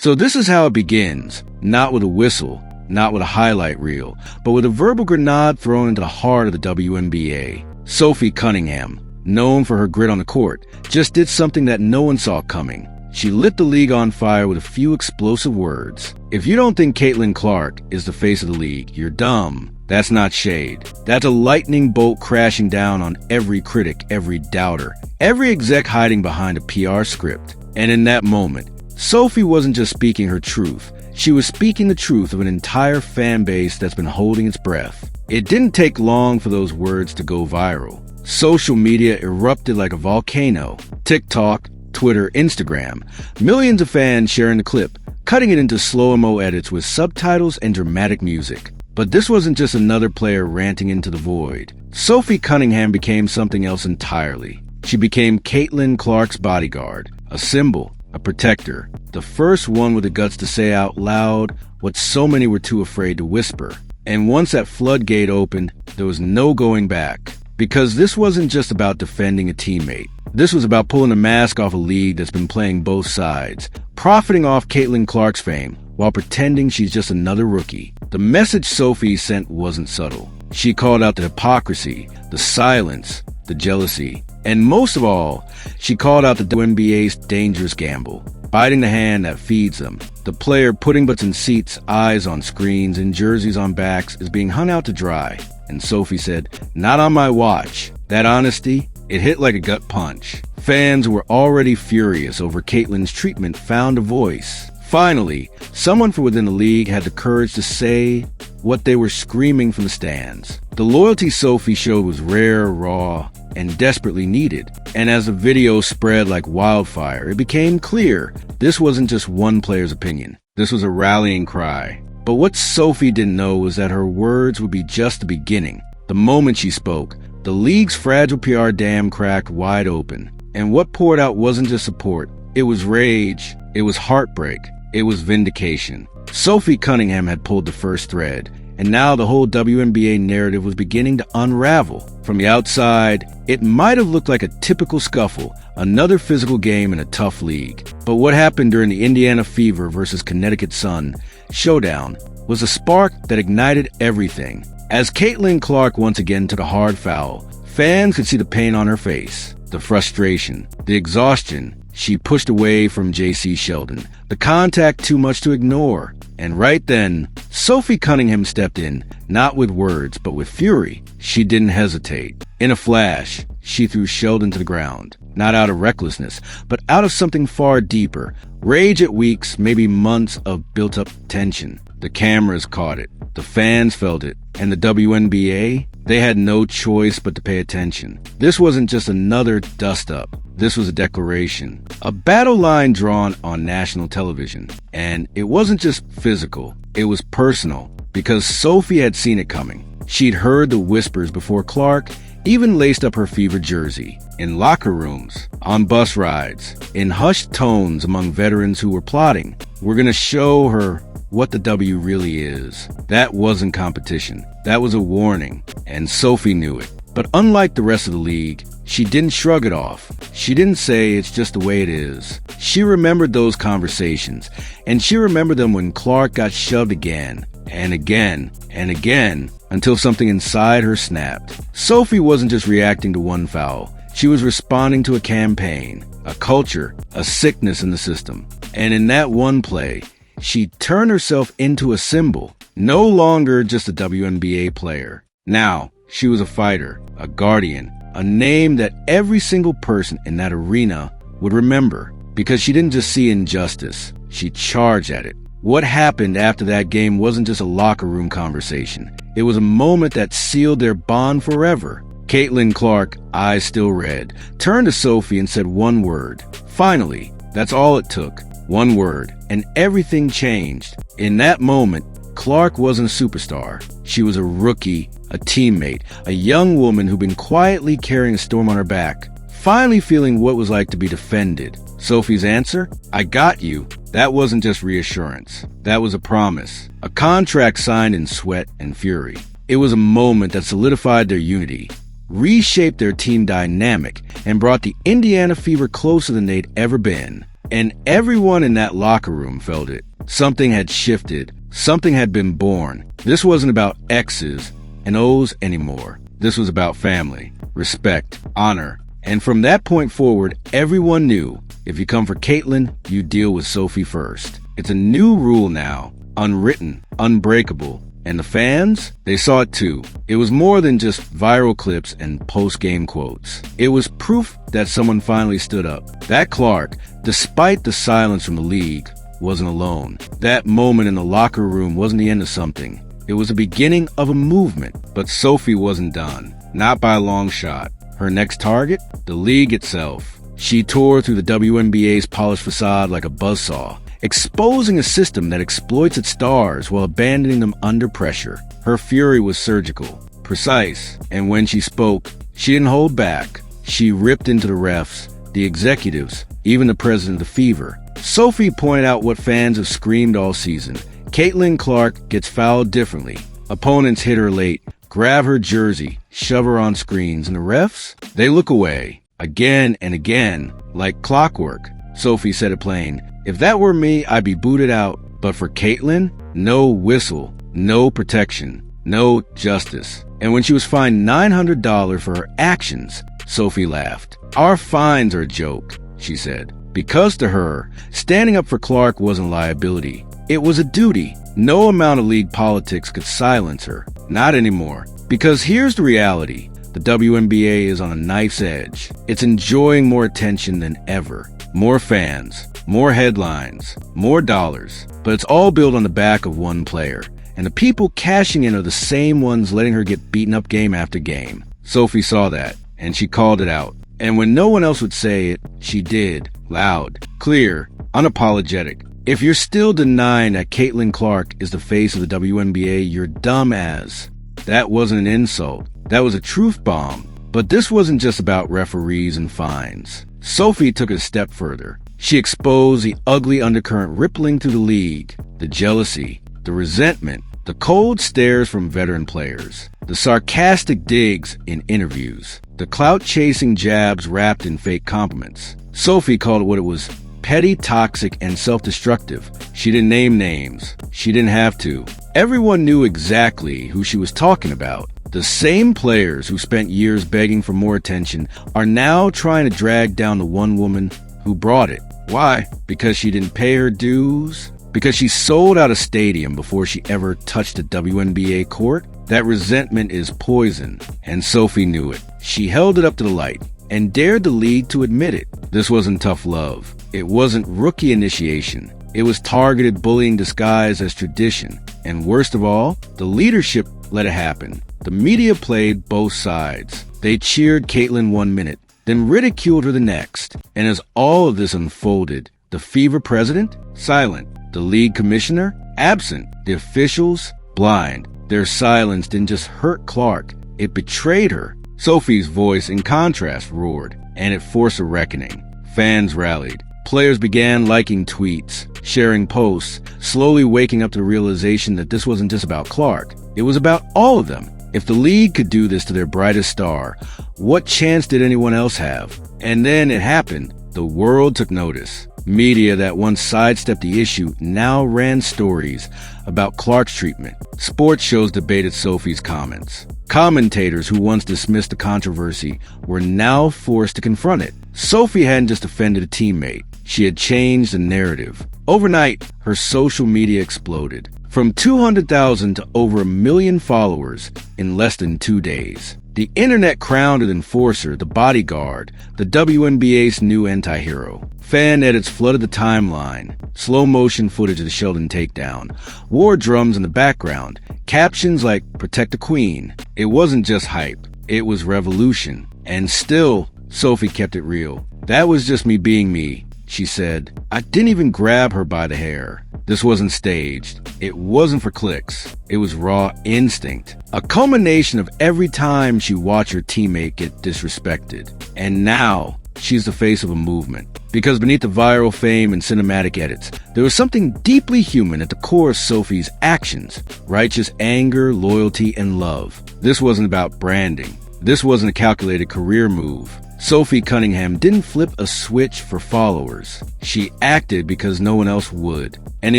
So this is how it begins, not with a whistle, not with a highlight reel, but with a verbal grenade thrown into the heart of the WNBA. Sophie Cunningham, known for her grit on the court, just did something that no one saw coming. She lit the league on fire with a few explosive words. If you don't think Caitlin Clark is the face of the league, you're dumb. That's not shade. That's a lightning bolt crashing down on every critic, every doubter, every exec hiding behind a PR script. And in that moment, Sophie wasn't just speaking her truth. She was speaking the truth of an entire fan base that's been holding its breath. It didn't take long for those words to go viral. Social media erupted like a volcano. TikTok, Twitter, Instagram. Millions of fans sharing the clip, cutting it into slow-mo edits with subtitles and dramatic music. But this wasn't just another player ranting into the void. Sophie Cunningham became something else entirely. She became Caitlin Clark's bodyguard, a symbol, a protector, the first one with the guts to say out loud what so many were too afraid to whisper. And once that floodgate opened, there was no going back. Because this wasn't just about defending a teammate. This was about pulling a mask off a league that's been playing both sides, profiting off Caitlin Clark's fame, while pretending she's just another rookie. The message Sophie sent wasn't subtle. She called out the hypocrisy, the silence, the jealousy, and most of all, she called out the WNBA's dangerous gamble, biting the hand that feeds them. The player putting butts in seats, eyes on screens, and jerseys on backs is being hung out to dry. And Sophie said, "Not on my watch." That honesty, it hit like a gut punch. Fans who were already furious over Caitlin's treatment found a voice. Finally, someone from within the league had the courage to say what they were screaming from the stands. The loyalty Sophie showed was rare, raw, and desperately needed. And as the video spread like wildfire, it became clear this wasn't just one player's opinion. This was a rallying cry. But what Sophie didn't know was that her words would be just the beginning. The moment she spoke, the league's fragile PR dam cracked wide open. And what poured out wasn't just support. It was rage. It was heartbreak. It was vindication. Sophie Cunningham had pulled the first thread, and now the whole WNBA narrative was beginning to unravel. From the outside, it might have looked like a typical scuffle, another physical game in a tough league. But what happened during the Indiana Fever versus Connecticut Sun showdown was a spark that ignited everything. As Caitlin Clark once again took a hard foul, fans could see the pain on her face, the frustration, the exhaustion. She pushed away from JC Sheldon, the contact too much to ignore. And right then, Sophie Cunningham stepped in, not with words, but with fury. She didn't hesitate. In a flash, she threw Sheldon to the ground, not out of recklessness, but out of something far deeper. Rage at weeks, maybe months of built-up tension. The cameras caught it, the fans felt it, and the WNBA, they had no choice but to pay attention. This wasn't just another dust-up. This was a declaration, a battle line drawn on national television. And it wasn't just physical, it was personal, because Sophie had seen it coming. She'd heard the whispers before Clark even laced up her Fever jersey, in locker rooms, on bus rides, in hushed tones among veterans who were plotting. We're gonna show her what the W really is. That wasn't competition. That was a warning, and Sophie knew it. But unlike the rest of the league, she didn't shrug it off. She didn't say it's just the way it is. She remembered those conversations, and she remembered them when Clark got shoved again, and again, and again, until something inside her snapped. Sophie wasn't just reacting to one foul. She was responding to a campaign, a culture, a sickness in the system. And in that one play, she turned herself into a symbol, no longer just a WNBA player. Now, she was a fighter, a guardian, a name that every single person in that arena would remember, because she didn't just see injustice, she charged at it. What happened after that game wasn't just a locker room conversation. It was a moment that sealed their bond forever. Caitlin Clark, eyes still red, turned to Sophie and said one word. Finally, that's all it took. One word, and everything changed. In that moment, Clark wasn't a superstar. She was a rookie, a teammate, a young woman who'd been quietly carrying a storm on her back, finally feeling what it was like to be defended. Sophie's answer? "I got you." That wasn't just reassurance. That was a promise. A contract signed in sweat and fury. It was a moment that solidified their unity, reshaped their team dynamic, and brought the Indiana Fever closer than they'd ever been. And everyone in that locker room felt it. Something had shifted. Something had been born. This wasn't about X's and O's anymore. This was about family, respect, honor. And from that point forward, everyone knew if you come for Caitlyn, you deal with Sophie first. It's a new rule now, unwritten, unbreakable. And the fans, they saw it too. It was more than just viral clips and post-game quotes. It was proof that someone finally stood up. That Clark, despite the silence from the league, wasn't alone. That moment in the locker room wasn't the end of something. It was the beginning of a movement. But Sophie wasn't done. Not by a long shot. Her next target? The league itself. She tore through the WNBA's polished facade like a buzzsaw, exposing a system that exploits its stars while abandoning them under pressure. Her fury was surgical, precise, and when she spoke, she didn't hold back. She ripped into the refs, the executives, even the president of the Fever. Sophie pointed out what fans have screamed all season. Caitlyn Clark gets fouled differently. Opponents hit her late, grab her jersey, shove her on screens, and the refs? They look away, again and again, like clockwork. Sophie said it plain. If that were me, I'd be booted out. But for Caitlyn, no whistle, no protection, no justice. And when she was fined $900 for her actions, Sophie laughed. Our fines are a joke, she said. Because to her, standing up for Clark wasn't a liability. It was a duty. No amount of league politics could silence her. Not anymore. Because here's the reality. The WNBA is on a knife's edge. It's enjoying more attention than ever. More fans, more headlines, more dollars. But it's all built on the back of one player. And the people cashing in are the same ones letting her get beaten up game after game. Sophie saw that, and she called it out. And when no one else would say it, she did. Loud, clear, unapologetic. If you're still denying that Caitlyn Clark is the face of the WNBA, you're dumb as. That wasn't an insult. That was a truth bomb. But this wasn't just about referees and fines. Sophie took it a step further. She exposed the ugly undercurrent rippling through the league, the jealousy, the resentment, the cold stares from veteran players, the sarcastic digs in interviews, the clout-chasing jabs wrapped in fake compliments. Sophie called it what it was: petty, toxic, and self-destructive. She didn't name names. She didn't have to. Everyone knew exactly who she was talking about. The same players who spent years begging for more attention are now trying to drag down the one woman who brought it. Why? Because she didn't pay her dues? Because she sold out a stadium before she ever touched a WNBA court? That resentment is poison, and Sophie knew it. She held it up to the light and dared the league to admit it. This wasn't tough love. It wasn't rookie initiation. It was targeted bullying disguised as tradition. And worst of all, the leadership let it happen. The media played both sides. They cheered Caitlyn 1 minute, then ridiculed her the next. And as all of this unfolded, the Fever president? Silent. The league commissioner? Absent. The officials? Blind. Their silence didn't just hurt Clark, it betrayed her. Sophie's voice, in contrast, roared, and it forced a reckoning. Fans rallied. Players began liking tweets, sharing posts, slowly waking up to the realization that this wasn't just about Clark. It was about all of them. If the league could do this to their brightest star, what chance did anyone else have? And then it happened. The world took notice. Media that once sidestepped the issue now ran stories about Clark's treatment. Sports shows debated Sophie's comments. Commentators who once dismissed the controversy were now forced to confront it. Sophie hadn't just offended a teammate. She had changed the narrative. Overnight, her social media exploded. From 200,000 to over 1 million followers in less than 2 days. The internet crowned an enforcer, the bodyguard, the WNBA's new anti-hero. Fan edits flooded the timeline. Slow motion footage of the Sheldon takedown. War drums in the background. Captions like "Protect the Queen." It wasn't just hype. It was revolution. And still, Sophie kept it real. That was just me being me, she said. I didn't even grab her by the hair. This wasn't staged. It wasn't for clicks. It was raw instinct. A culmination of every time she watched her teammate get disrespected. And now, she's the face of a movement. Because beneath the viral fame and cinematic edits, there was something deeply human at the core of Sophie's actions. Righteous anger, loyalty, and love. This wasn't about branding. This wasn't a calculated career move. Sophie Cunningham didn't flip a switch for followers. She acted because no one else would. And the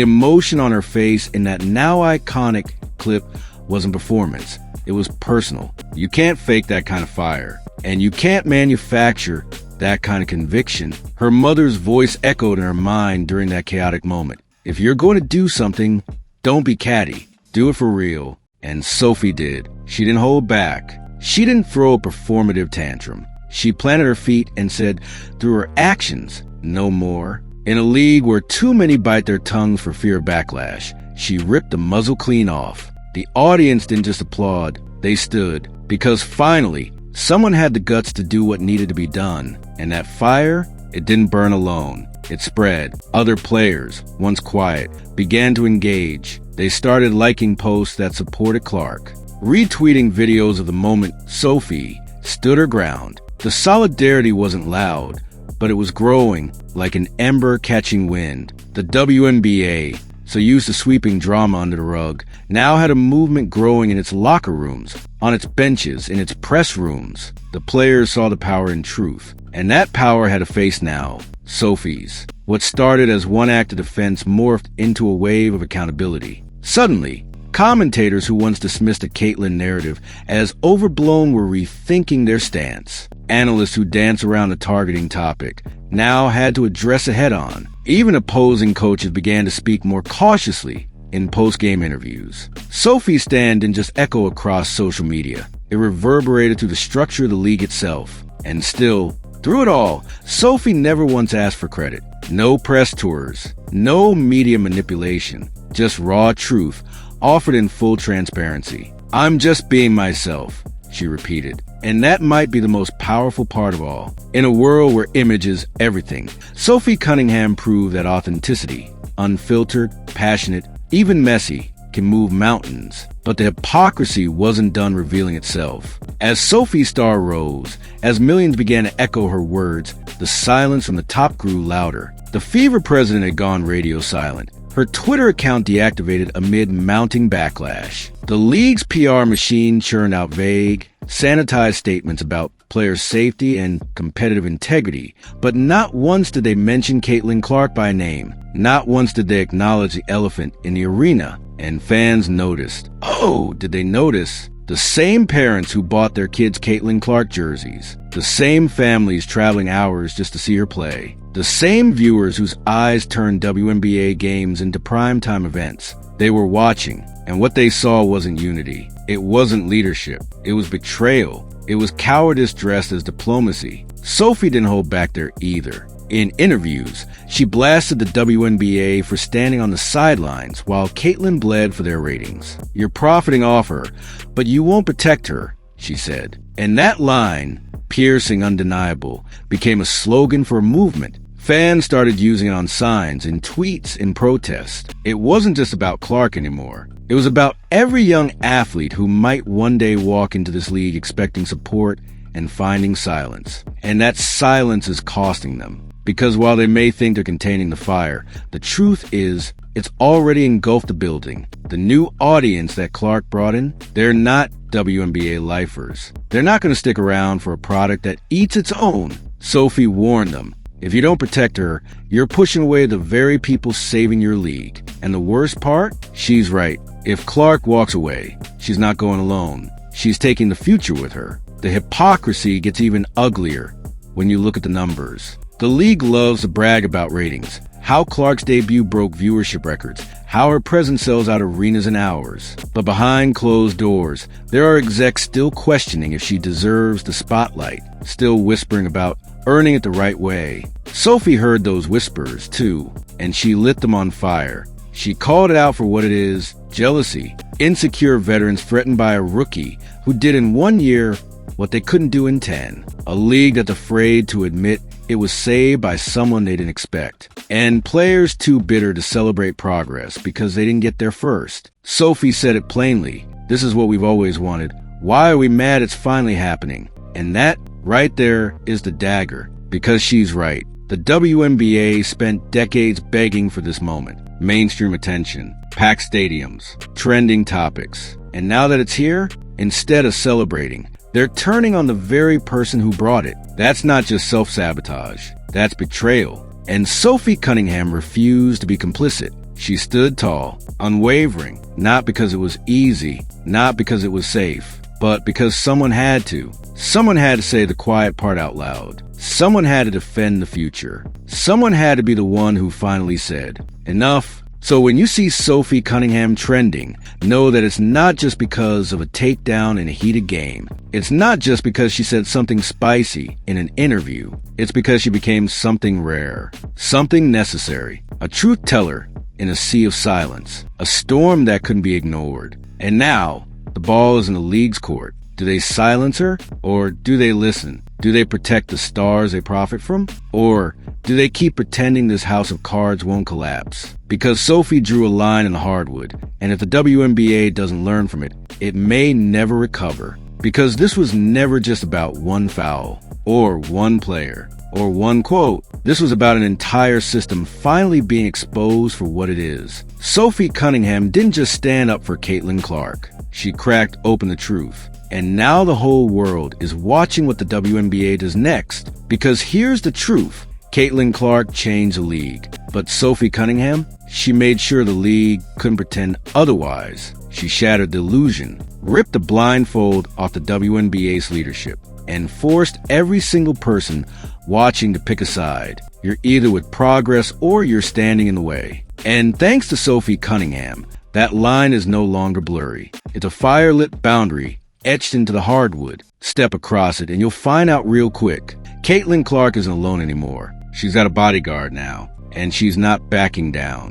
emotion on her face in that now iconic clip wasn't performance. It was personal. You can't fake that kind of fire. And you can't manufacture that kind of conviction. Her mother's voice echoed in her mind during that chaotic moment. If you're going to do something, don't be catty. Do it for real. And Sophie did. She didn't hold back. She didn't throw a performative tantrum. She planted her feet and said, through her actions, no more. In a league where too many bite their tongues for fear of backlash, she ripped the muzzle clean off. The audience didn't just applaud, they stood. Because finally, someone had the guts to do what needed to be done. And that fire, it didn't burn alone. It spread. Other players, once quiet, began to engage. They started liking posts that supported Clark, retweeting videos of the moment Sophie stood her ground. The solidarity wasn't loud, but it was growing like an ember catching wind. The WNBA, so used to sweeping drama under the rug, now had a movement growing in its locker rooms, on its benches, in its press rooms. The players saw the power in truth, and that power had a face now, Sophie's. What started as one act of defense morphed into a wave of accountability. Suddenly, commentators who once dismissed the Caitlyn narrative as overblown were rethinking their stance. Analysts who danced around the targeting topic now had to address it head-on. Even opposing coaches began to speak more cautiously in post-game interviews. Sophie's stand didn't just echo across social media. It reverberated through the structure of the league itself. And still, through it all, Sophie never once asked for credit. No press tours, no media manipulation, just raw truth offered in full transparency. I'm just being myself, she repeated. And that might be the most powerful part of all. In a world where image is everything, Sophie Cunningham proved that authenticity, unfiltered, passionate, even messy, can move mountains. But the hypocrisy wasn't done revealing itself. As Sophie's star rose, as millions began to echo her words, the silence from the top grew louder. The Fever president had gone radio silent. Her Twitter account deactivated amid mounting backlash. The league's PR machine churned out vague, sanitized statements about players' safety and competitive integrity, but not once did they mention Caitlin Clark by name. Not once did they acknowledge the elephant in the arena, and fans noticed. Oh, did they notice? The same parents who bought their kids Caitlin Clark jerseys. The same families traveling hours just to see her play. The same viewers whose eyes turned WNBA games into primetime events. They were watching, and what they saw wasn't unity. It wasn't leadership. It was betrayal. It was cowardice dressed as diplomacy. Sophie didn't hold back there either. In interviews, she blasted the WNBA for standing on the sidelines while Caitlin bled for their ratings. You're profiting off her, but you won't protect her, she said. And that line, piercing, undeniable, became a slogan for a movement. Fans started using it on signs, in tweets, in protest. It wasn't just about Clark anymore. It was about every young athlete who might one day walk into this league expecting support and finding silence. And that silence is costing them. Because while they may think they're containing the fire, the truth is it's already engulfed the building. The new audience that Clark brought in, they're not WNBA lifers. They're not going to stick around for a product that eats its own. Sophie warned them. If you don't protect her, you're pushing away the very people saving your league. And the worst part? She's right. If Clark walks away, she's not going alone. She's taking the future with her. The hypocrisy gets even uglier when you look at the numbers. The league loves to brag about ratings, how Clark's debut broke viewership records, how her presence sells out arenas in hours. But behind closed doors, there are execs still questioning if she deserves the spotlight, still whispering about earning it the right way. Sophie heard those whispers, too, and she lit them on fire. She called it out for what it is, jealousy, insecure veterans threatened by a rookie who did in 1 year what they couldn't do in 10. A league that's afraid to admit it was saved by someone they didn't expect. And players too bitter to celebrate progress because they didn't get there first. Sophie said it plainly. This is what we've always wanted. Why are we mad it's finally happening? And that right there is the dagger. Because she's right. The WNBA spent decades begging for this moment. Mainstream attention, packed stadiums, trending topics. And now that it's here, instead of celebrating, They're turning on the very person who brought it. That's not just self-sabotage. That's betrayal. And Sophie Cunningham refused to be complicit. She stood tall, unwavering, not because it was easy, not because it was safe, but because someone had to. Someone had to say the quiet part out loud. Someone had to defend the future. Someone had to be the one who finally said, enough. So when you see Sophie Cunningham trending, know that it's not just because of a takedown in a heated game. It's not just because she said something spicy in an interview. It's because she became something rare, something necessary, a truth teller in a sea of silence, a storm that couldn't be ignored. And now, the ball is in the league's court. Do they silence her, or do they listen? Do they protect the stars they profit from? Or do they keep pretending this house of cards won't collapse? Because Sophie drew a line in the hardwood, and if the WNBA doesn't learn from it, it may never recover. Because this was never just about one foul, or one player, or one quote. This was about an entire system finally being exposed for what it is. Sophie Cunningham didn't just stand up for Caitlin Clark. She cracked open the truth. And now the whole world is watching what the WNBA does next. Because here's the truth. Caitlin Clark changed the league. But Sophie Cunningham, she made sure the league couldn't pretend otherwise. She shattered the illusion, ripped the blindfold off the WNBA's leadership, and forced every single person watching to pick a side. You're either with progress or you're standing in the way. And thanks to Sophie Cunningham, that line is no longer blurry. It's a fire-lit boundary etched into the hardwood. Step across it and you'll find out real quick. Caitlin Clark isn't alone anymore. She's got a bodyguard now, and she's not backing down.